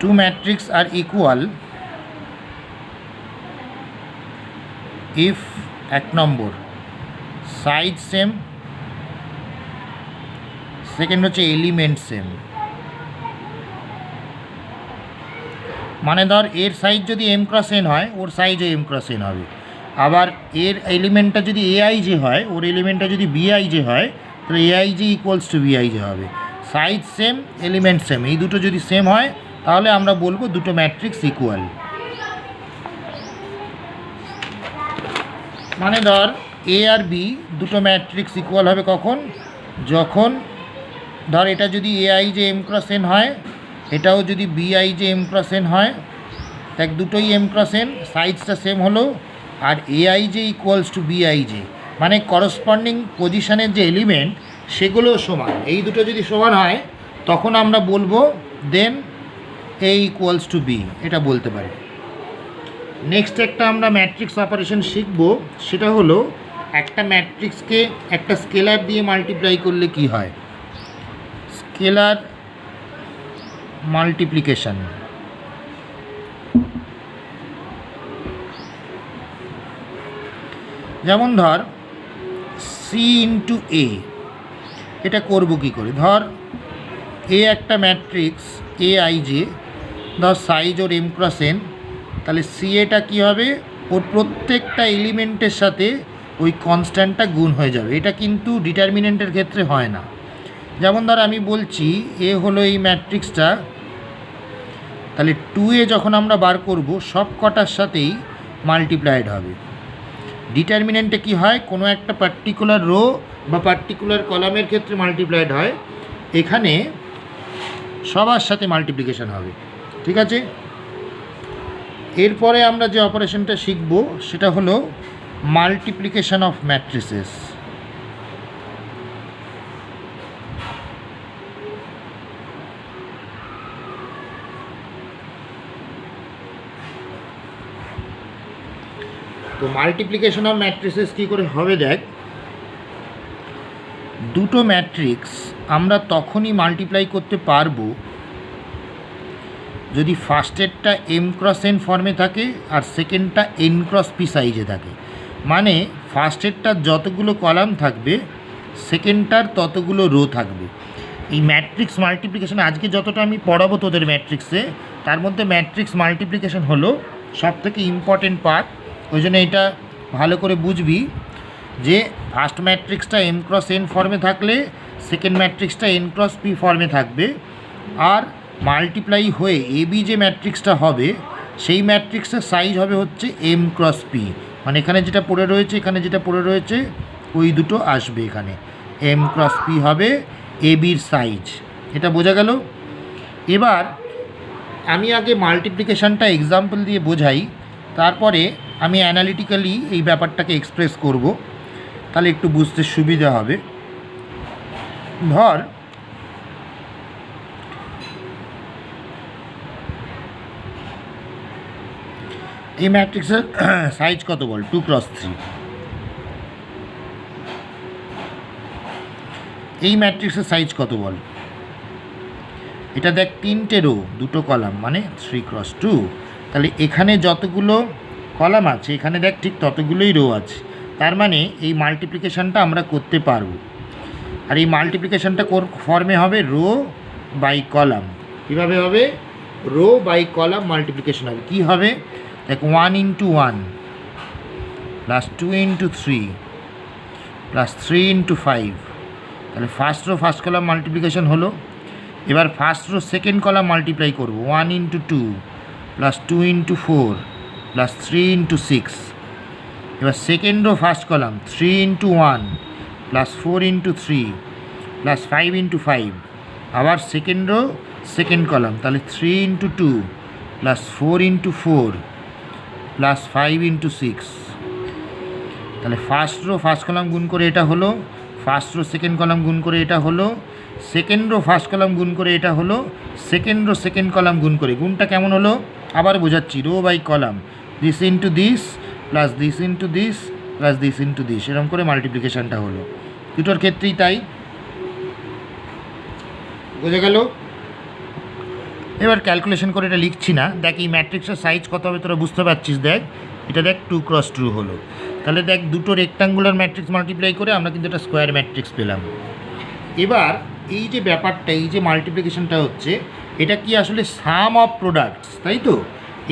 two matrices are equal if এক নম্বর size same, second হচ্ছে element same. মানে ধর এর সাইজ যদি এম ক্রস এন হয়, ওর সাইজও এম ক্রস এন হবে। আবার এর এলিমেন্টটা যদি এআইজে হয়, ওর এলিমেন্টটা যদি বিআইজে হয়, তাহলে এআইজে ইকুয়ালস টু বিআইজে হবে। সাইজ সেম, এলিমেন্ট সেম, এই দুটো যদি সেম হয় তাহলে আমরা বলবো দুটো ম্যাট্রিক্স ইকুয়াল। মানে ধর এ আর বি দুটো ম্যাট্রিক্স ইকুয়াল হবে কখন? যখন ধর এটা যদি এআইজে এম ক্রস এন হয়, এটাও যদি বিআইজে এম ক্রস এন হয়, দেখ দুটোই এম ক্রস এন, সাইজটা সেম হলো, আর এআইজে ইকুয়ালস টু বিআইজে, মানে করসপন্ডিং পজিশনের যে এলিমেন্ট সেগুলোও সমান। এই দুটো যদি সমান হয় তখন আমরা বলবো দেন এ ইকুয়ালস টু বি, এটা বলতে পারি। নেক্সট একটা আমরা ম্যাট্রিক্স অপারেশন শিখব, সেটা হলো একটা ম্যাট্রিক্সকে একটা স্কেলার দিয়ে মাল্টিপ্লাই করলে কি হয়, স্কেলার মাল্টিপ্লিকেশন। যেমন ধর সি ইন্টু এ, এটা করব কি করে? ধর এ একটা ম্যাট্রিক্স এ আইজে, ধর সাইজ ওর এম ক্রস এন, তাহলে সি এটা কী হবে, ওর প্রত্যেকটা এলিমেন্টের সাথে ওই কনস্ট্যান্টটা গুণ হয়ে যাবে। এটা কিন্তু ডিটারমিনেন্টের ক্ষেত্রে হয় না। যেমন ধর আমি বলছি এ হলো এই ম্যাট্রিক্সটা, তাহলে 2a যখন আমরা বার করব সব কটার সাথেই মাল্টিপ্লাইড হবে। ডিটারমিনেন্টে কি হয়, কোনো একটা পার্টিকুলার রো বা পার্টিকুলার কলামের ক্ষেত্রে মাল্টিপ্লাইড হয়, এখানে সবার সাথে মাল্টিপ্লিকেশন হবে। ঠিক আছে, এরপরে আমরা যে অপারেশনটা শিখব সেটা হলো মাল্টিপ্লিকেশন অফ ম্যাট্রিসেস। তো মাল্টিপ্লিকেশন অফ ম্যাট্রিসেস কী করে হবে দেখ, দুটো ম্যাট্রিক্স আমরা তখনই মাল্টিপ্লাই করতে পারবো যদি ফার্স্টেরটা এম ক্রস এন ফর্মে থাকে আর সেকেন্ডটা এন ক্রস পি সাইজে থাকে। মানে ফার্স্টেরটার যতগুলো কলাম থাকবে সেকেন্ডটার ততগুলো রো থাকবে। এই ম্যাট্রিক্স মাল্টিপ্লিকেশন আজকে যতটা আমি পড়াবো তোদের ম্যাট্রিক্সে, তার মধ্যে ম্যাট্রিক্স মাল্টিপ্লিকেশন হলো সবথেকে ইম্পর্টেন্ট পার্ট। ওই জন্য এটা ভালো করে বুঝবি যে ফার্স্ট ম্যাট্রিক্সটা এম ক্রস এন ফর্মে থাকলে সেকেন্ড ম্যাট্রিক্সটা এন ক্রস পি ফর্মে থাকবে, আর মাল্টিপ্লাই হয়ে এ বি যে ম্যাট্রিক্সটা হবে সেই ম্যাট্রিক্সের সাইজ হবে হচ্ছে এম ক্রস পি। মানে এখানে যেটা পড়ে রয়েছে, এখানে যেটা পড়ে রয়েছে, ওই দুটো আসবে এখানে, এম ক্রস পি হবে এ বির সাইজ। এটা বোঝা গেল? এবার আমি আগে মাল্টিপ্লিকেশানটা এক্সাম্পল দিয়ে বোঝাই, তারপরে আমি অ্যানালিটিক্যালি এই ব্যাপারটাকে এক্সপ্রেস করব, তাহলে একটু বুঝতে সুবিধা হবে। ধর এই ম্যাট্রিক্সের সাইজ কত বল, 2x3। এই ম্যাট্রিক্সের সাইজ কত বল, এটা দেখ 3টে রো 2টো কলাম, মানে 3x2। তাহলে এখানে যতগুলো কলাম আছে এখানে দেখ ঠিক ততগুলোই রো আছে, তার মানে এই মাল্টিপ্লিকেশানটা আমরা করতে পারবো। আর এই মাল্টিপ্লিকেশানটা কোন ফর্মে হবে, রো বাই কলাম। কীভাবে হবে, রো বাই কলাম মাল্টিপ্লিকেশান হবে। কী হবে দেখ, 1 × 1 প্লাস 2 × 3 প্লাস 3 × 5, তাহলে first row first column multiplication হলো। এবার first row second column multiply করবো, 1 × 2 প্লাস 2 × 4 প্লাস 3 × 6। এবার second rho first column 3 × 1 plus 4 × 3 plus 5 × 5। আবার সেকেন্ড রো সেকেন্ড কলাম, তাহলে 3 × 2 প্লাস 4 × 4 প্লাস 5 × 6। তাহলে ফার্স্ট রো ফার্স্ট কলাম গুণ করে এটা হলো, ফার্স্ট রো সেকেন্ড কলাম গুণ করে এটা হলো, সেকেন্ড রো ফার্স্ট কলাম গুণ করে এটা হলো, সেকেন্ড রো সেকেন্ড কলাম গুণ করে। গুণটা কেমন হলো আবার বোঝাচ্ছি, row by column, this into this plus this into this plus this into this, এরকম করে মাল্টিপ্লিকেশানটা হলো। দুটোর ক্ষেত্রেই তাই, বোঝা গেল? এবার ক্যালকুলেশন করে এটা লিখছি না, দেখ এই ম্যাট্রিক্সের সাইজ কত হবে তোরা বুঝতে পারছিস। দেখ এটা দেখ 2x2 হলো, তাহলে দেখ দুটো রেক্টাঙ্গুলার ম্যাট্রিক্স মাল্টিপ্লাই করে আমরা কিন্তু একটা স্কোয়ার ম্যাট্রিক্স পেলাম। এবার এই যে ব্যাপারটা, এই যে মাল্টিপ্লিকেশনটা হচ্ছে, এটা কি আসলে সাম অফ প্রোডাক্টস, তাই তো?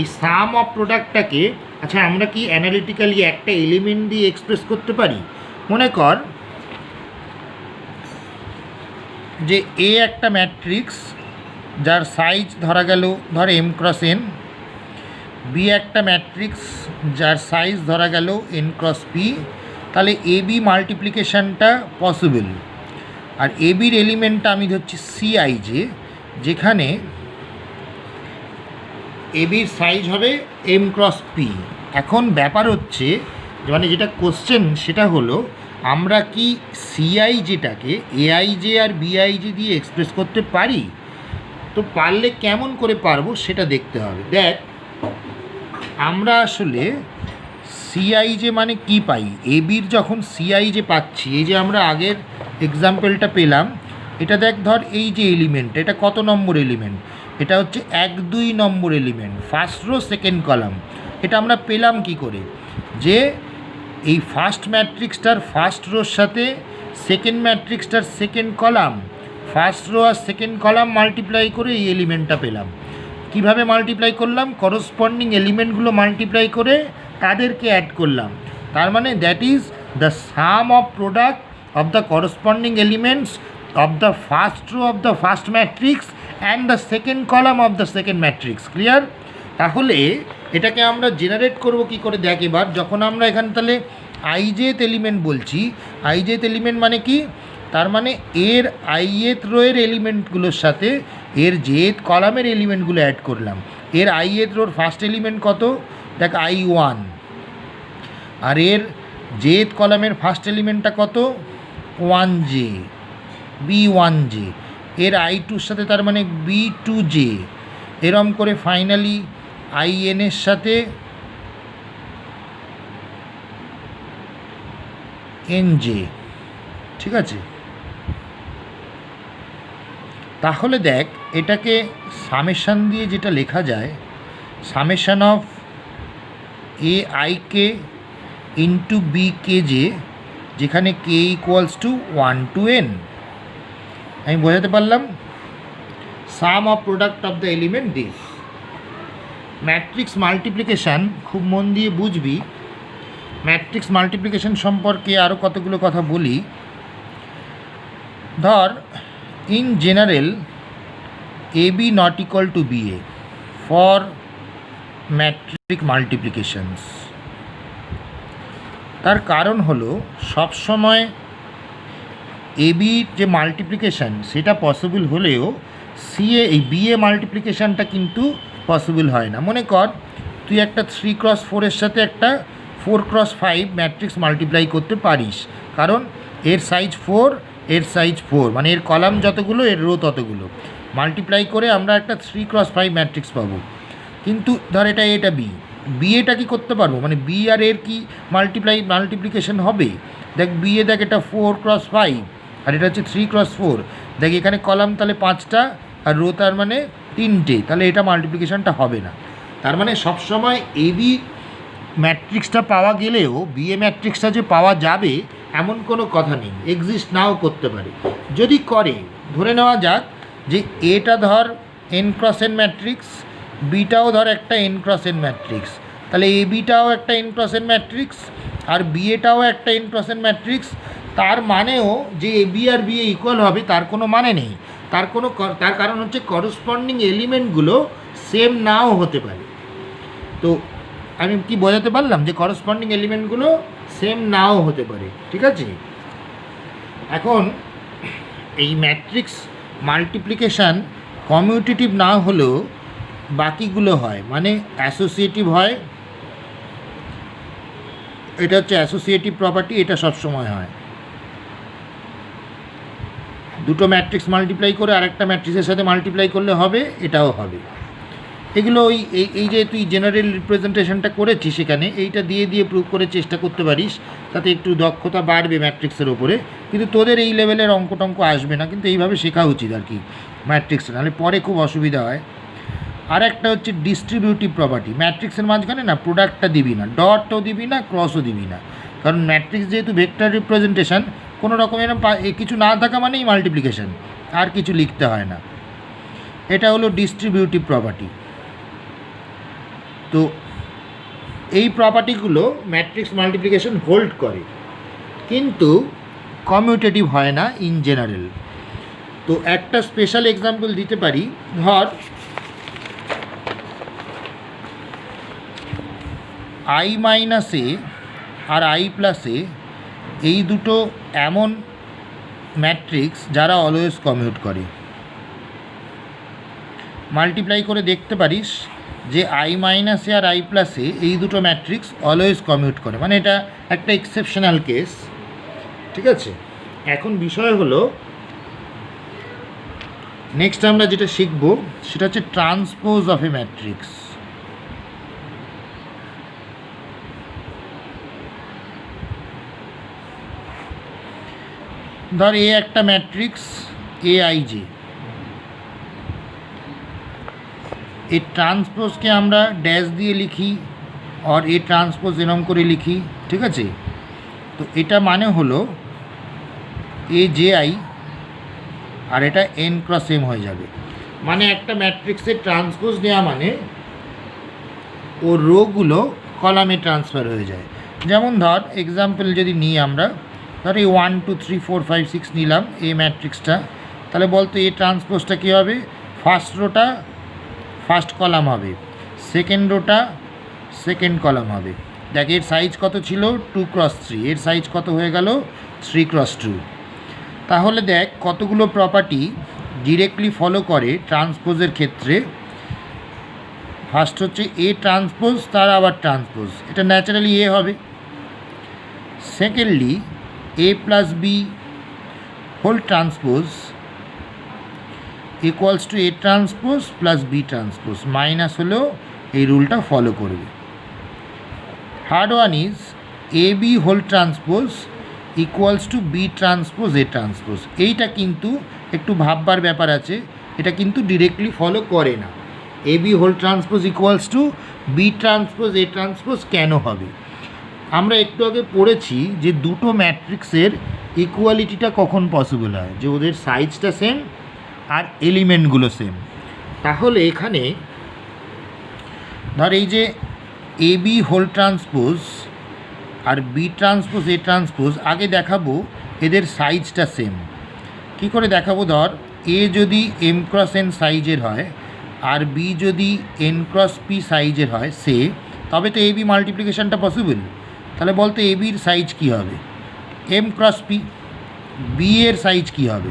এই সাম অফ প্রোডাক্টটাকে আচ্ছা আমরা কি অ্যানালিটিক্যালি একটা এলিমেন্ট দিয়ে এক্সপ্রেস করতে পারি? মনে কর যে এ একটা ম্যাট্রিক্স যার সাইজ ধরা গেল ধর m ক্রস n, বি একটা ম্যাট্রিক্স যার সাইজ ধরা গেল n ক্রস p, তাহলে এ বি মাল্টিপ্লিকেশানটা পসিবল। আর এ বির এলিমেন্টটা আমি ধরছি CIJ, যেখানে এ বির সাইজ হবে m ক্রস p। এখন ব্যাপার হচ্ছে মানে যেটা কোশ্চেন সেটা হলো আমরা কি CIJটাকে AIJ আর BIJ দিয়ে এক্সপ্রেস করতে পারি? তো পারলে কেমন করে পারবো সেটা দেখতে হবে। দেখ আমরা আসলে CIJ মানে কি পাই, এ বির যখন CIJ পাচ্ছি, এই যে আমরা আগের এক্সাম্পলটা পেলাম, এটা দেখ ধর এই যে এলিমেন্ট, এটা কত নম্বর এলিমেন্ট? এটা হচ্ছে 1-2 number element, first row second column. এটা আমরা পেলাম কি করে? যে এই ফার্স্ট ম্যাট্রিক্সটার ফার্স্ট রোর সাথে সেকেন্ড ম্যাট্রিক্সটার সেকেন্ড কলাম, ফার্স্ট রো আর সেকেন্ড কলাম মাল্টিপ্লাই করে এই এলিমেন্টটা পেলাম। কিভাবে মাল্টিপ্লাই করলাম? করসপন্ডিং এলিমেন্টগুলো মাল্টিপ্লাই করে তাদেরকে অ্যাড করলাম। তার মানে that is the some of product of the corresponding elements of the first row of the first matrix and the second column of the second matrix. Clear? তাহলে এটাকে আমরা generate করব কি করে? দেখ এবার যখন আমরা এখানে তাহলে ijth এলিমেন্ট বলছি, ijth এলিমেন্ট মানে কি? তার মানে এর ith রোয়ের এলিমেন্টগুলোর সাথে এর jth কলামের এলিমেন্টগুলো অ্যাড করলাম। এর ith রোর ফার্স্ট এলিমেন্ট কত? দেখ i1, আর এর jth কলামের ফার্স্ট এলিমেন্টটা কত? 1j, b1j, এর i2-র সাথে তার মানে b2j, এরম করে ফাইনালি in এর সাথে nj। ঠিক আছে? তাহলে দেখ এটাকে সামেশান দিয়ে যেটা লেখা যায়, summation of aik into bkj, যেখানে k equals to 1 to n। আমি বোঝাতে পারলাম? Sum of product of the element this. Matrix multiplication খুব মন দিয়ে বুঝবি। ম্যাট্রিক্স মাল্টিপ্লিকেশান সম্পর্কে আরও কতগুলো কথা বলি। ধর in general AB not equal to BA for matrix multiplications. তার কারণ হলো সবসময় AB যে মাল্টিপ্লিকেশান সেটা পসিবল হলেও CA এই BA মাল্টিপ্লিকেশানটা কিন্তু পসিবল হয় না। মনে কর তুই একটা 3x4-এর সাথে একটা 4x5 ম্যাট্রিক্স মাল্টিপ্লাই করতে পারিস, কারণ এর সাইজ 4, এর সাইজ 4, মানে এর কলাম যতগুলো এর রো ততগুলো, মাল্টিপ্লাই করে আমরা একটা 3x5 ম্যাট্রিক্স পাবো। কিন্তু ধর এটা বি এটা কি করতে পারবো? মানে বি আর এর কি মাল্টিপ্লিকেশন হবে? দেখ বিএ দেখ এটা 4x5 আর এটা হচ্ছে 3x4। দেখ এখানে কলাম তাহলে 5টা আর রো তার মানে 3টে, তাহলে এটা মাল্টিপ্লিকেশনটা হবে না। তার মানে সবসময় এবি ম্যাট্রিক্সটা পাওয়া গেলেও বিএ ম্যাট্রিক্সটা যে পাওয়া যাবে এমন কোনো কথা নেই, এক্সিস্ট নাও করতে পারে। যদি করে, ধরে নেওয়া যাক যে এটা ধর n×n ম্যাট্রিক্স, বিটাও ধর একটা n×n ম্যাট্রিক্স, তাহলে এ বিটাও একটা n×n ম্যাট্রিক্স আর বিএটাও একটা n×n ম্যাট্রিক্স। তার মানেও যে A B R BA equal হবে তার কোনো মানে নেই। তার কারণ হচ্ছে করসপন্ডিং এলিমেন্টগুলো সেম নাও হতে পারে। তো আমি কি বোঝাতে পারলাম যে করসপন্ডিং এলিমেন্টগুলো সেম নাও হতে পারে? ঠিক আছে? এখন এই ম্যাট্রিক্স মাল্টিপ্লিকেশান কমিউটেটিভ না হলেও বাকিগুলো হয়, মানে অ্যাসোসিয়েটিভ হয়। এটা হচ্ছে অ্যাসোসিয়েটিভ প্রপার্টি, এটা সবসময় হয়। দুটো ম্যাট্রিক্স মাল্টিপ্লাই করে আরেকটা ম্যাট্রিক্সের সাথে মাল্টিপ্লাই করলে হবে, এটাও হবে। এগুলো এই যে তুই জেনারেল রিপ্রেজেন্টেশনটা করেছিস সেখানে এইটা দিয়ে প্রুভ করে চেষ্টা করতে পারিস, তাতে একটু দক্ষতা বাড়বে ম্যাট্রিক্সের ওপরে। কিন্তু তোদের এই লেভেলের অঙ্ক টঙ্ক আসবে না, কিন্তু এইভাবে শেখা উচিত আর কি ম্যাট্রিক্স, নাহলে পরে খুব অসুবিধা হয়। আর একটা হচ্ছে ডিস্ট্রিবিউটিভ প্রপার্টি, ম্যাট্রিক্সের মাঝখানে না প্রোডাক্টটা দিবি না, ডটও দিবি না, ক্রসও দিবি না, কারণ ম্যাট্রিক্স যেহেতু ভেক্টর রিপ্রেজেন্টেশন, কোনো রকমের কিছু না থাকা মানেই মাল্টিপ্লিকেশন, আর কিছু লিখতে হয় না। এটা হলো ডিস্ট্রিবিউটিভ প্রপার্টি। তো এই প্রপার্টিগুলো ম্যাট্রিক্স মাল্টিপ্লিকেশন হোল্ড করে, কিন্তু কমিউটেটিভ হয় না ইন জেনারেল। তো একটা স্পেশাল এক্সাম্পল দিতে পারি, ধর আই মাইনাস এ আর আই প্লাস এ এই দুটো এমন ম্যাট্রিক্স যারা অলওয়েজ কমিউট করে। মাল্টিপ্লাই করে দেখতে পারিস যে আই মাইনাস এ আর আই প্লাস এ এই দুটো ম্যাট্রিক্স অলওয়েজ কমিউট করে, মানে এটা একটা এক্সেপশনাল কেস। ঠিক আছে, এখন বিষয় হলো নেক্সট আমরা যেটা শিখব সেটা হচ্ছে ট্রান্সপোজ অফ এ ম্যাট্রিক্স। ধর এ একটা ম্যাট্রিক্স এ আই জে, এই ট্রান্সপোজকে আমরা ড্যাশ দিয়ে লিখি আর এ ট্রান্সপোজ এরম করে লিখি। ঠিক আছে, তো এটা মানে হলো এ জে আই আর এটা এন ক্রস এম হয়ে যাবে, মানে একটা ম্যাট্রিক্সের ট্রান্সপোজ নেওয়া মানে ও রোগুলো কলামে ট্রান্সফার হয়ে যায়। যেমন ধর এক্সাম্পল যদি নিই আমরা, ধর এই 1 2 3 4 5 6 নিলাম এই ম্যাট্রিক্সটা, তাহলে বলতো এই ট্রান্সপোজটা কী হবে, ফার্স্ট রোটা ফার্স্ট কলাম হবে, সেকেন্ড রোটা সেকেন্ড কলাম হবে। দেখ এর সাইজ কত ছিল 2 × 3, এর সাইজ কত হয়ে গেল 3 × 2। তাহলে দেখ কতগুলো প্রপার্টি ডিরেক্টলি ফলো করে ট্রান্সপোজের ক্ষেত্রে। ফার্স্ট হচ্ছে এ ট্রান্সপোজ, তার আবার ট্রান্সপোজ, এটা ন্যাচারালি এ হবে। Secondly A plus B whole transpose equals to A transpose plus B transpose, minus হলেও এই রুলটা ফলো করবে। Third one is A B whole transpose equals to B transpose A transpose. এইটা কিন্তু একটু ভাববার ব্যাপার আছে, এটা কিন্তু ডিরেক্টলি ফলো করে না। A B whole transpose equals to B transpose A transpose কেন হবে? আমরা একটু আগে পড়েছি যে দুটো ম্যাট্রিক্সের ইকুয়ালিটিটা কখন পসিবল হয়, যে ওদের সাইজটা সেম আর এলিমেন্টগুলো সেম। তাহলে এখানে ধর এই যে এ বি হোল ট্রান্সপোজ আর বি ট্রান্সপোজ এ ট্রান্সপোজ, আগে দেখাবো এদের সাইজটা সেম। কি করে দেখাবো? ধর এ যদি এম ক্রস এন সাইজের হয় আর বি যদি এন ক্রস পি সাইজের হয় সে, তবে তো এ বি মাল্টিপ্লিকেশানটা পসিবল। তাহলে বলতো এ বির সাইজ কী হবে, এম ক্রস পি। বি এর সাইজ কী হবে,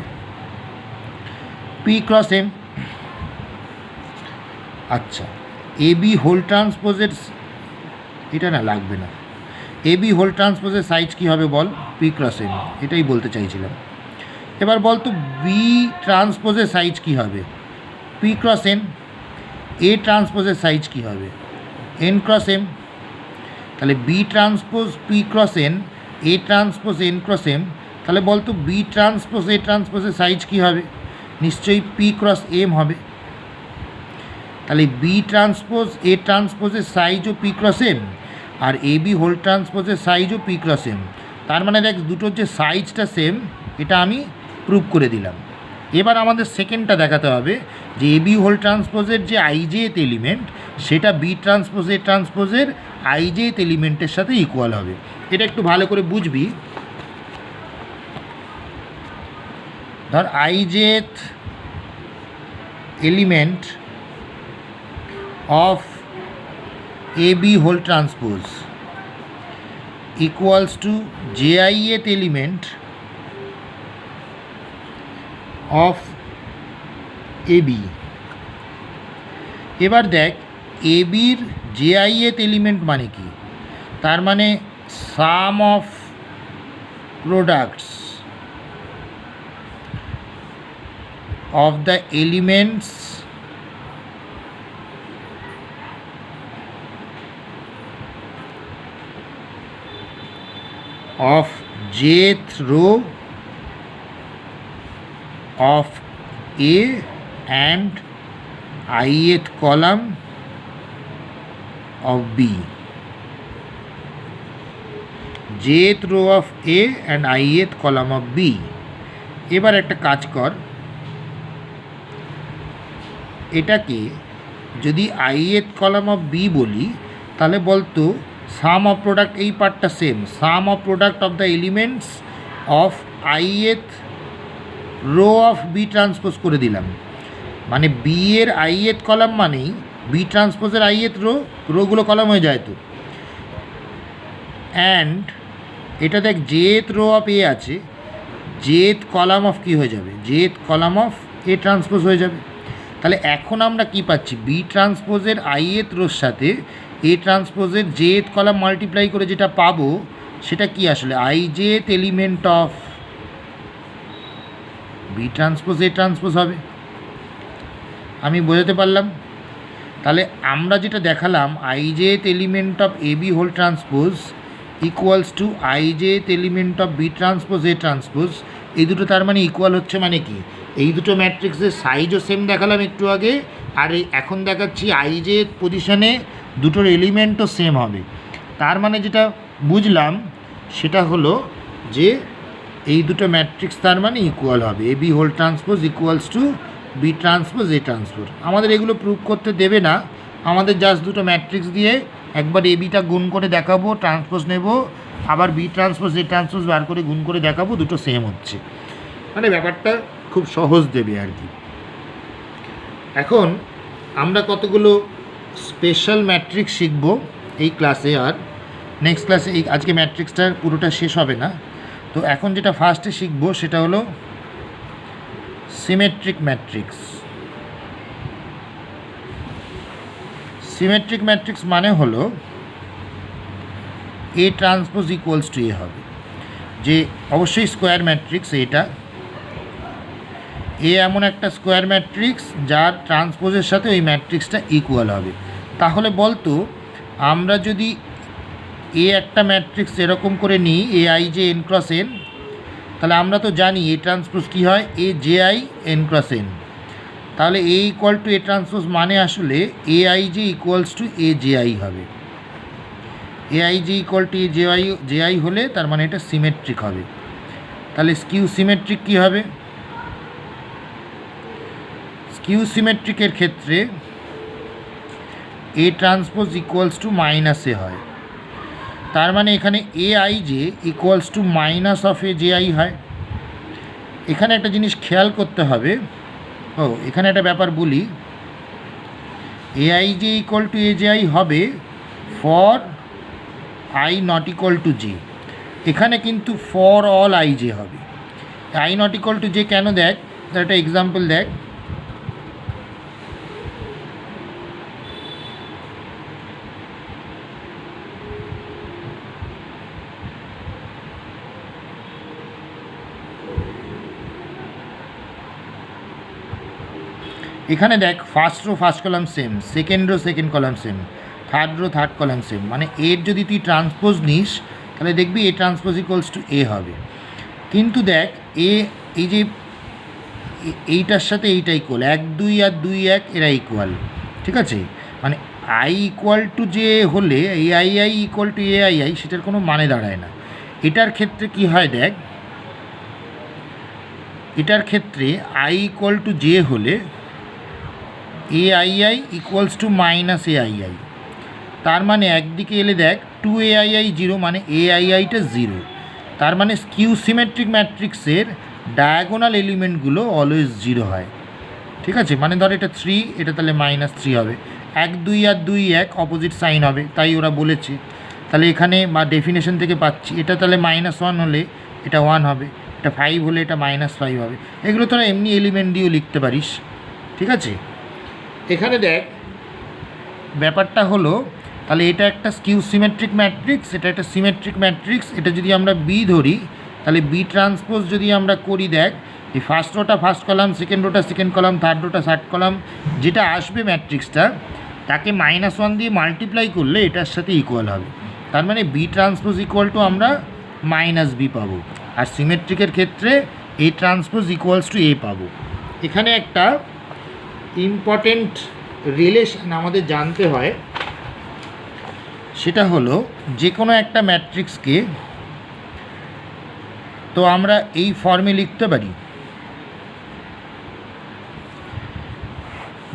পি ক্রস এম। আচ্ছা, এ বি হোল ট্রান্সপোজের, এটা না লাগবে না, এ বি হোল ট্রান্সপোজের সাইজ কী হবে বল, পি ক্রস এম, এটাই বলতে চাইছিলাম। এবার বলতো বি ট্রান্সপোজের সাইজ কী হবে, পি ক্রস এন। এ ট্রান্সপোজের সাইজ কী হবে, এন ক্রস এম। তাহলে B transpose P cross N, A transpose N cross M, তাহলে বলতো বি ট্রান্সপোজ এ ট্রান্সপোজের সাইজ কী হবে, নিশ্চয়ই পি ক্রস এম হবে। তাহলে বি ট্রান্সপোজ এ ট্রান্সপোজের সাইজও পি ক্রস এম আর এ বি হোল ট্রান্সপোজের সাইজও পি ক্রস এম। তার মানে দেখ দুটোর যে সাইজটা সেম, এটা আমি প্রুভ করে দিলাম। এবার আমাদের সেকেন্ডটা দেখাতে হবে যে এ বি হোল ট্রান্সপোজের যে আইজেথ এলিমেন্ট সেটা বি ট্রান্সপোজ এ ট্রান্সপোজের আইজেথ এলিমেন্টের সাথে ইকুয়াল হবে। এটা একটু ভালো করে বুঝবি। ধর আইজেথ element of AB whole transpose equals to JIth element of AB। এবার দেখ ABর JIth এলিমেন্ট মানে কি, তার মানে sum of products of the elements of jth row of A and ith column of B, jth row of A and ith column of B. এবার একটা কাজ কর, এটাকে যদি ith column of B বলি তাহলে বলতো সাম অফ প্রোডাক্ট, এই পার্টটা same, sum of product of the elements of ith row of B transpose করে দিলাম, মানে বি এর ith কলাম মানেই বি ট্রান্সপোজের ith রোগুলো কলাম হয়ে যায় তো। অ্যান্ড এটা দেখ jth রো অফ এ আছে, jth কলাম অফ কি হয়ে যাবে, jth column of A transpose হয়ে যাবে। তাহলে এখন আমরা কি পাচ্ছি, বি ট্রান্সপোজের ith রোর সাথে এ ট্রান্সপোজের jth কলাম মাল্টিপ্লাই করে যেটা পাবো সেটা কি আসলে ijth element of B transpose A transpose হবে। আমি বোঝাতে পারলাম? তাহলে আমরা যেটা দেখালাম ijth element of A B whole transpose equals to ijth element of B transpose A transpose, এই দুটো তার মানে ইকুয়াল হচ্ছে, মানে কি এই দুটো ম্যাট্রিক্সের সাইজও সেম দেখালাম একটু আগে, আর এখন দেখাচ্ছি ijth পজিশনে দুটোর এলিমেন্টও সেম হবে। তার মানে যেটা বুঝলাম সেটা হলো যে এই দুটো ম্যাট্রিক্স তার মানে ইকুয়াল হবে, A B whole transpose equals to B transpose A transpose. আমাদের এগুলো প্রুভ করতে দেবে না, আমাদের জাস্ট দুটো ম্যাট্রিক্স দিয়ে একবার এ বিটা গুণ করে দেখাবো, ট্রান্সপোজ নেব, আবার বি ট্রান্সপোজ এ ট্রান্সপোজ বার করে গুণ করে দেখাবো, দুটো সেম হচ্ছে, মানে ব্যাপারটা খুব সহজ দেবে আর কি। এখন আমরা কতগুলো স্পেশাল ম্যাট্রিক্স শিখব এই ক্লাসে, আর নেক্সট ক্লাসে এই আজকে ম্যাট্রিক্সটার পুরোটা শেষ হবে না। তো এখন যেটা ফার্স্টে শিখব সেটা হলো সিমেট্রিক ম্যাট্রিক্স। সিমেট্রিক ম্যাট্রিক্স মানে হলো এ ট্রান্সপোজ ইকুয়ালস টু এ হবে, যে অবশ্যই স্কোয়ার ম্যাট্রিক্স, এটা এ এমন একটা স্কোয়ার ম্যাট্রিক্স যার ট্রান্সপোজের সাথে ওই ম্যাট্রিক্সটা ইকুয়াল হবে। তাহলে বলতো আমরা যদি এ একটা ম্যাট্রিক্স এরকম করে নিই A I J N cross N, তাহলে আমরা তো জানি এ ট্রান্সপোজ কী হয়, A J I N cross N. তাহলে A equal to A transpose মানে আসলে A I J equals to A J I হবে। A I J equal to A J I হলে তার মানে এটা সিমেট্রিক হবে। তাহলে স্কিউ সিমেট্রিক কী হবে, স্কিউ সিমেট্রিকের ক্ষেত্রে A transpose equals to minus A হয়, তার মানে এখানে A I J equals to minus of A J I হয়। এখানে একটা জিনিস খেয়াল করতে হবে, এখানে একটা ব্যাপার বলি, A I J equal to A J I হবে for I not equal to J, এখানে কিন্তু ফর অল আই জে হবে। I not equal to J কেন, দেখ তার একটা এক্সাম্পল দেখ, এখানে দেখ first row first column same, second row second column same, third row third column same, মানে এর যদি তুই ট্রান্সপোজ নিস তাহলে দেখবি A transpose equals to A হবে। কিন্তু দেখ এ এই যে এইটার সাথে এইটা ইকুয়াল, 1 2 আর 2 1 এরা ইকুয়াল, ঠিক আছে, মানে আই ইকুয়াল টু যে হলে A I I equal to A I I সেটার কোনো মানে দাঁড়ায় না। এটার ক্ষেত্রে কি হয় দেখ, এটার ক্ষেত্রে আই ইকুয়াল টু জে হলে A I I equals to minus A I I, তার মানে একদিকে এলে দেখ 2 এ আই আই 0 মানে এ আই আইটা 0, তার মানে স্কিউ সিমেট্রিক ম্যাট্রিক্সের ডায়াগোনাল এলিমেন্টগুলো অলওয়েজ 0 হয়, ঠিক আছে। মানে ধর এটা 3, এটা তাহলে -3 হবে, 1 2 আর 2 1 অপোজিট সাইন হবে, তাই ওরা বলেছে। তাহলে এখানে বা ডেফিনেশন থেকে পাচ্ছি এটা তাহলে -1 হলে এটা 1 হবে, এটা 5 হলে এটা -5 হবে। এগুলো তোরা এমনি এলিমেন্ট দিয়েও লিখতে পারিস, ঠিক আছে। এখানে দেখ ব্যাপারটা হলো, তাহলে এটা একটা স্কিউ সিমেট্রিক ম্যাট্রিক্স, এটা একটা সিমেট্রিক ম্যাট্রিক্স, এটা যদি আমরা বি ধরি তাহলে বি ট্রান্সপোজ যদি আমরা করি, দেখ এই first rota first column, second rota second column, third rota third column, যেটা আসবে ম্যাট্রিক্সটা তাকে -1 দিয়ে মাল্টিপ্লাই করলে এটার সাথে ইকুয়াল হবে, তার মানে বি ট্রান্সপোজ ইকুয়াল টু আমরা -বি পাবো, আর সিমেট্রিকের ক্ষেত্রে এ ট্রান্সপোজ ইকুয়ালস টু এ পাবো। এখানে একটা ইম্পর্টেন্ট রিলেশন আমাদের জানতে হয়, সেটা হলো যে কোনো একটা ম্যাট্রিক্সকে তো আমরা এই ফর্মে লিখতে পারি।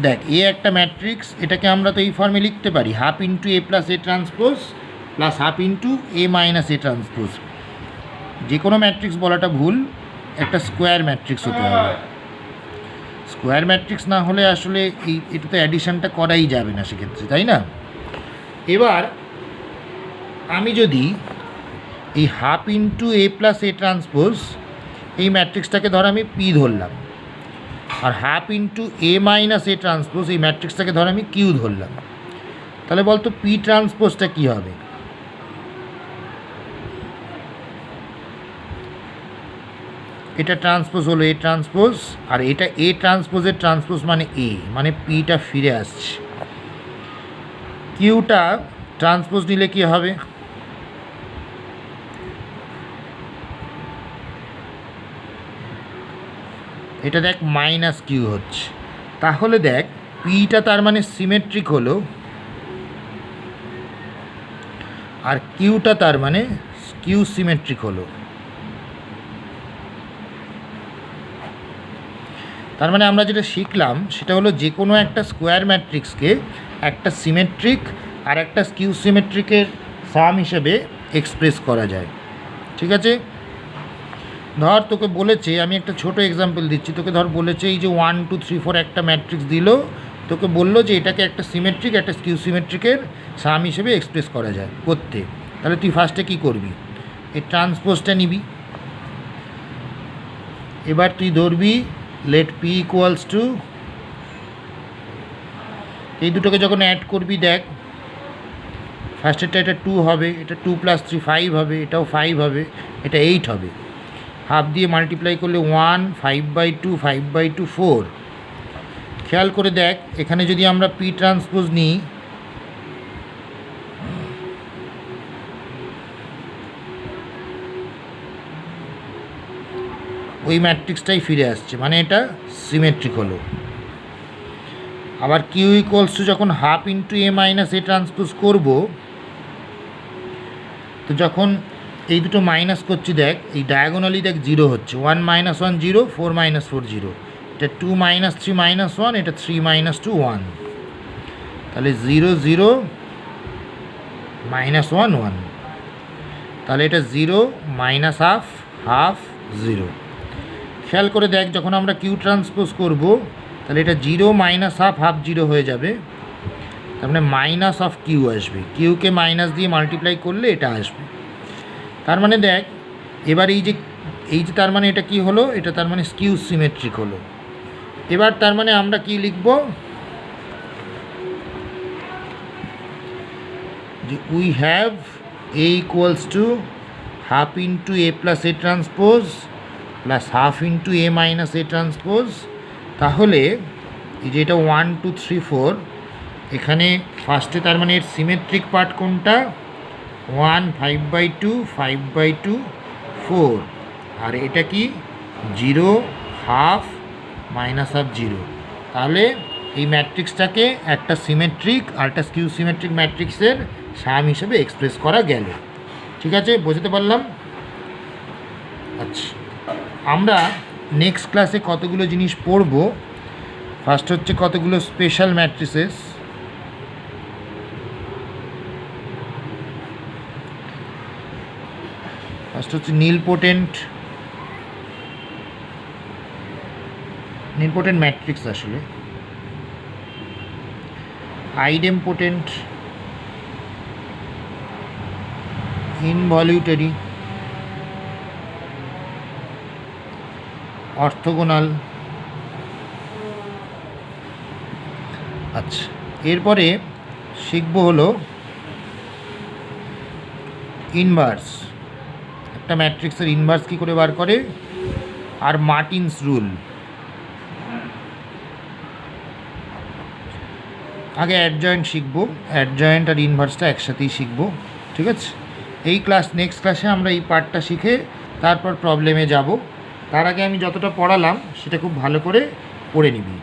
দেখ, এ একটা ম্যাট্রিক্স, এটাকে আমরা তো এই ফর্মে লিখতে পারি, half into A plus A transpose plus half into A minus A transpose. যে কোনো ম্যাট্রিক্স বলাটা ভুল, একটা স্কোয়ার ম্যাট্রিক্স হতে হবে। স্কোয়ার ম্যাট্রিক্স না হলে আসলে এটা তো অ্যাডিশনটা করাই যাবে না সেক্ষেত্রে, তাই না? এবার আমি যদি এই half into A plus A transpose এই ম্যাট্রিক্সটাকে ধর আমি পি ধরলাম, আর half into A minus A transpose এই ম্যাট্রিক্সটাকে ধর আমি কিউ ধরলাম, তাহলে বলতো পি ট্রান্সপোজটা কী হবে? এটা ট্রান্সপোজ হলো এ ট্রান্সপোজ, আর এটা এ ট্রান্সপোজের ট্রান্সপোজ মানে এ, মানে পিটা ফিরে আসছে। কিউটা ট্রান্সপোজ নিলে কি হবে? এটা দেখ মাইনাস কিউ হচ্ছে, তাহলে দেখ পিটা তার মানে সিমেট্রিক হলো, আর কিউটা তার মানে কিউ সিমেট্রিক হলো। তার মানে আমরা যেটা শিখলাম সেটা হলো যে কোনো একটা স্কোয়ার ম্যাট্রিক্সকে একটা সিমেট্রিক আর একটা স্কিউ সিমেট্রিকের সাম হিসেবে এক্সপ্রেস করা যায়। ঠিক আছে, ধর তোকে বলেছে, আমি একটা ছোট এক্সাম্পল দিচ্ছি, তোকে ধর বলেছে এই যে 1 2 3 4 একটা ম্যাট্রিক্স দিল, তোকে বললো যে এটাকে একটা সিমেট্রিক একটা স্কিউ সিমেট্রিকের সাম হিসেবে এক্সপ্রেস করা যায় করতে। তাহলে তুই ফার্স্টে কী করবি? এই ট্রান্সপোজটা নিবি। এবার তুই ধরবি লেট পি ইকুয়ালস টু, এই দুটোকে যখন অ্যাড করবি দেখ ফার্স্টেরটা এটা 2 হবে, এটা 2 + 3 5 হবে, এটাও 5 হবে, এটা 8 হবে। হাফ দিয়ে মাল্টিপ্লাই করলে 1, 5/2, 5/2 4। খেয়াল করে দেখ এখানে যদি আমরা পি ট্রান্সপোজ নিই, ওই ম্যাট্রিক্সটাই ফিরে আসছে, মানে এটা সিমেট্রিক হলো। আবার কিউ ইকুয়ালস টু যখন half into A minus A transpose করবো, তো যখন এই দুটো মাইনাস করছি দেখ এই ডায়াগোনালি দেখ 0 হচ্ছে, 1 - 1 0, 4 - 4 0, এটা 2 - 3 - 1, এটা 3 - 2 1, তাহলে 0 0 -1 1, তাহলে এটা 0 মাইনাস হাফ হাফ 0। খেয়াল করে দেখ যখন আমরা কিউ ট্রান্সপোজ করব তাহলে এটা 0 মাইনাস হাফ হাফ 0 হয়ে যাবে, তার মানে মাইনাস অফ কিউ আসবে, কিউকে মাইনাস দিয়ে মাল্টিপ্লাই করলে এটা আসবে। তার মানে দেখ এবার এই যে তার মানে এটা কি হলো? এটা তার মানে স্কিউ সিমেট্রিক হলো। এবার তার মানে আমরা কি লিখব? যে we have a equals to half into A plus A transpose plus half into A minus A transpose. তাহলে এই যে এটা 1 2 3 4, এখানে ফার্স্টে তার মানে এর সিমেট্রিক পার্ট কোনটা? 1 5/2 5/2 4, আর এটা কি 0 হাফ মাইনাস হাফ 0। তাহলে এই ম্যাট্রিক্সটাকে একটা সিমেট্রিক আর একটা স্কিউ সিমেট্রিক ম্যাট্রিক্সের সাম হিসেবে এক্সপ্রেস করা গেল। ঠিক আছে, বোঝাতে পারলাম? আচ্ছা, আমরা নেক্সট ক্লাসে কতগুলো জিনিস পড়ব। ফার্স্ট হচ্ছে কতগুলো স্পেশাল ম্যাট্রিসেস, ফার্স্ট হচ্ছে নীলপোটেন্ট ম্যাট্রিক্স, আসলে আইডেমপোটেন্ট, ইনভলিউটারি, অর্থোগোনাল। আচ্ছা, এরপরে শিখব হলো ইনভার্স, একটা ম্যাট্রিক্সের ইনভার্স কী করে বার করে, আর মার্টিনস রুল। আগে অ্যাডজয়েন্ট শিখব, অ্যাডজয়েন্ট আর ইনভার্সটা একসাথেই শিখব। ঠিক আছে, এই নেক্সট ক্লাসে আমরা এই পার্টটা শিখে তারপর প্রবলেমে যাব। তার আগে আমি যতটা পড়ালাম সেটা খুব ভালো করে পড়ে নিবি।